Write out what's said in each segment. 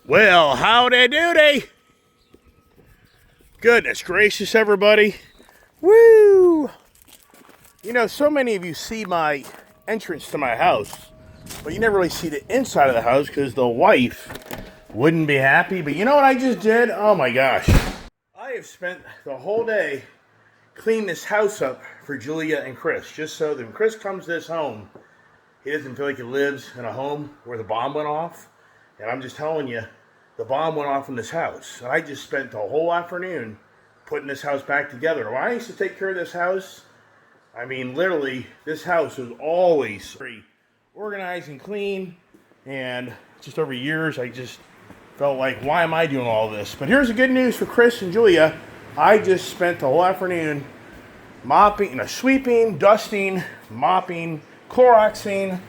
Well, howdy doody. Goodness gracious, everybody. Woo! You know, so many of you see my entrance to my house, but you never really see the inside of the house because the wife wouldn't be happy. But you know what I just did? Oh my gosh. I have spent the whole day cleaning this house up for Julia and Chris, just so that when Chris comes to this home, he doesn't feel like he lives in a home where the bomb went off. And I'm just telling you, the bomb went off in this house. And I just spent the whole afternoon putting this house back together. When I used to take care of this house, I mean, literally, this house was always very organized and clean. And just over years, I just felt like, why am I doing all this? But here's the good news for Chris and Julia. I just spent the whole afternoon mopping, sweeping, dusting, mopping, Cloroxing,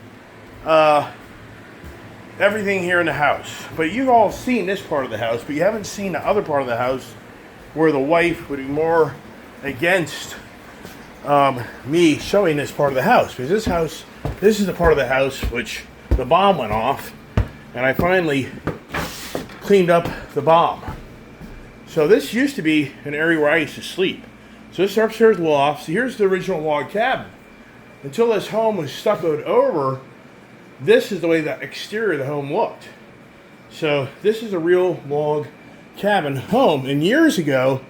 everything here in the house. But you've all seen this part of the house, but you haven't seen the other part of the house where the wife would be more against me showing this part of the house. Because this is the part of the house which the bomb went off, and I finally cleaned up the bomb. So this used to be an area where I used to sleep. So this upstairs loft. So here's the original log cabin. Until this home was stuccoed over, this is the way the exterior of the home looked. So this is a real log cabin home. And years ago,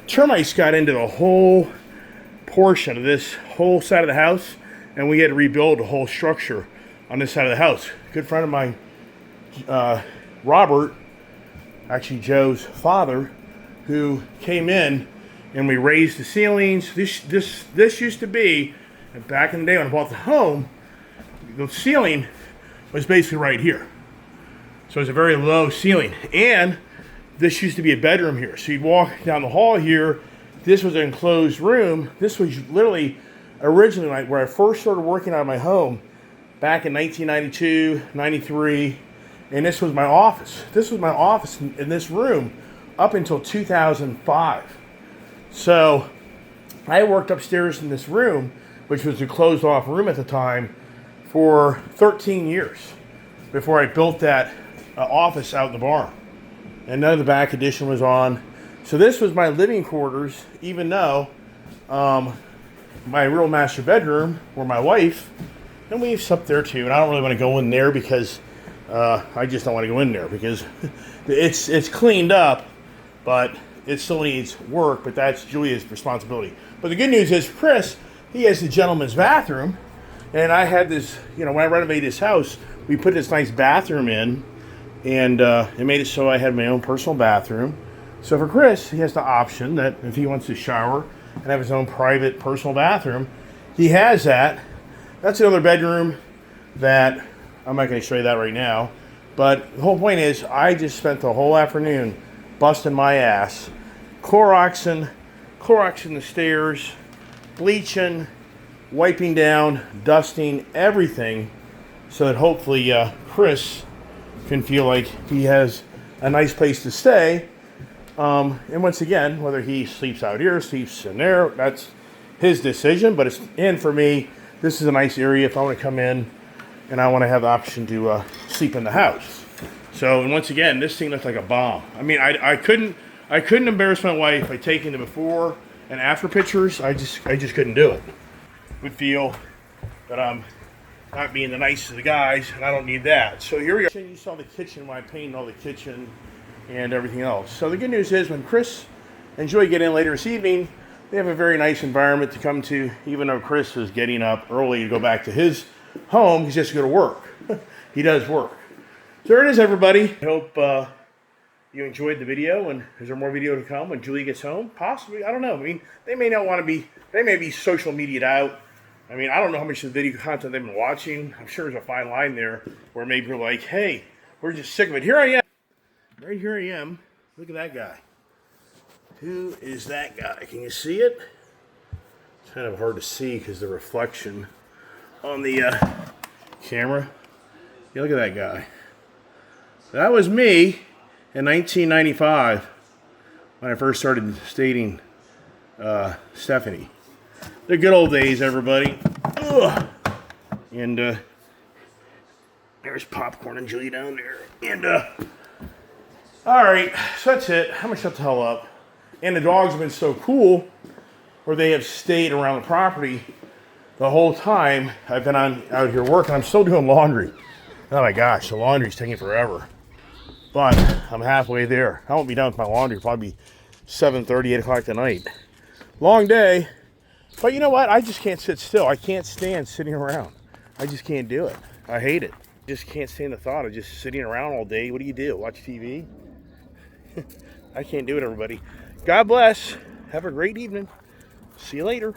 termites got into the whole portion of this whole side of the house, and we had to rebuild the whole structure on this side of the house. A good friend of mine, Robert, actually Joe's father, who came in and we raised the ceilings. This used to be, back in the day when I bought the home, the ceiling was basically right here. So it's a very low ceiling. And this used to be a bedroom here. So you'd walk down the hall here. This was an enclosed room. This was literally originally where I first started working on my home back in 1992, 93. And this was my office. This was my office in this room up until 2005. So I worked upstairs in this room, which was a closed off room at the time, for 13 years before I built that office out in the barn. And none of the back addition was on. So this was my living quarters, even though my real master bedroom, where my wife, and we slept there too. And I don't really want to go in there because I just don't want to go in there because it's cleaned up, but it still needs work, but that's Julia's responsibility. But the good news is Chris, he has the gentleman's bathroom, and I had this, when I renovated this house, we put this nice bathroom in, and it made it so I had my own personal bathroom. So for Chris, he has the option that if he wants to shower and have his own private personal bathroom, he has that. That's another bedroom that, I'm not going to show you that right now, but the whole point is I just spent the whole afternoon busting my ass, Cloroxing the stairs, bleaching, wiping down, dusting, everything, so that hopefully Chris can feel like he has a nice place to stay. And once again, whether he sleeps out here, sleeps in there, that's his decision. But for me, this is a nice area if I want to come in and I want to have the option to sleep in the house. So, and once again, this thing looks like a bomb. I mean, I couldn't embarrass my wife by taking the before and after pictures. I just couldn't do it. Would feel that I'm not being the nicest of the guys, and I don't need that. So here we are. You saw the kitchen when I painted all the kitchen and everything else. So the good news is when Chris and Joy get in later this evening, they have a very nice environment to come to, even though Chris is getting up early to go back to his home. He's just to go to work. He does work. So there it is, everybody. I hope you enjoyed the video, and is there more video to come when Julie gets home? Possibly. I don't know. I mean, they may not want to be, they may be social media'd out. I mean, I don't know how much of the video content they've been watching. I'm sure there's a fine line there where maybe you're like, hey, we're just sick of it. Here I am. Right here I am. Look at that guy. Who is that guy? Can you see it? It's kind of hard to see because the reflection on the camera. Yeah, look at that guy. That was me in 1995 when I first started dating Stephanie. The good old days, everybody. Ugh. And there's Popcorn and Julie down there. And All right, so that's it. I'm gonna shut the hell up. And the dogs have been so cool, where they have stayed around the property the whole time I've been out here working. I'm still doing laundry. Oh my gosh, the laundry's taking forever. But I'm halfway there. I won't be done with my laundry. It'll probably be 7:30, 8 o'clock tonight. Long day. But you know what? I just can't sit still. I can't stand sitting around. I just can't do it. I hate it. Just can't stand the thought of just sitting around all day. What do? Watch TV? I can't do it, everybody. God bless. Have a great evening. See you later.